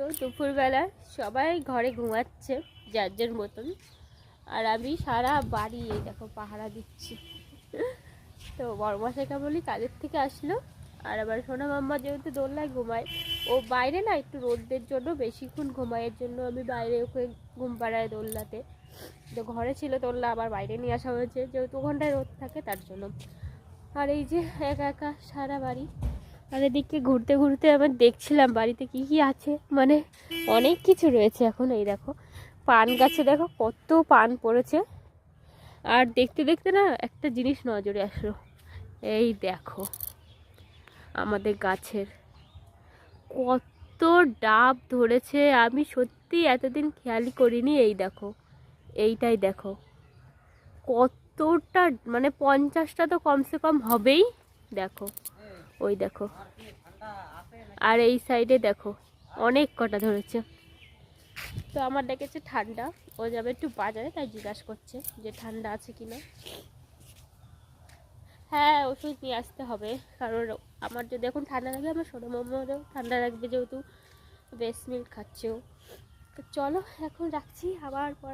তো দুপুরবেলা সবাই ঘরে ঘুমাচ্ছে যার যার মতন, আর আমি সারা বাড়ি এই দেখো পাহারা দিচ্ছি। তো বড়মশাই কেবলই কাজের থেকে আসলো, আর আবার সোনা মাম্মা যেহেতু দোলনায় ঘুমায়, ও বাইরে না একটু রোদের জন্য বেশিক্ষণ ঘুমায়, এর জন্য আমি বাইরে ওকে ঘুম পাড়ায় দোলনাতে। তো ঘরে ছিল দোলনা, আবার বাইরে নিয়ে আসা হয়েছে যেহেতু ওখানটায় রোদ থাকে তার জন্য। আর এই যে একা একা সারা বাড়ি, আর এদিকে ঘুরতে ঘুরতে আমি দেখছিলাম বাড়িতে কি কি আছে, মানে অনেক কিছু রয়েছে। এখন এই দেখো পান গাছে দেখো কত পান পড়েছে, আর দেখতে দেখতে না একটা জিনিস নজরে আসলো, এই দেখো আমাদের গাছের কত ডাব ধরেছে। আমি সত্যি এতদিন খেয়ালই করিনি। এই দেখো এইটাই দেখো কতটা, মানে 50টা তো কমসে কম হবেই। দেখো ওই দেখো, আর এই সাইডে দেখো অনেক কটা ধরেছে। তো আমার ডেকেছে ঠান্ডা, ও যাবে একটু বাজারে, তাই জিজ্ঞাসা করছে যে ঠান্ডা আছে কিনা। হ্যাঁ ওষুধ নিয়ে আসতে হবে, কারণ আমার যদি এখন ঠান্ডা লাগে আমার সোনা মামারও ঠান্ডা লাগবে, যেহেতু ব্রেস্ট মিল্ক খাচ্ছেও। তো চলো এখন রাখছি, আবার পরে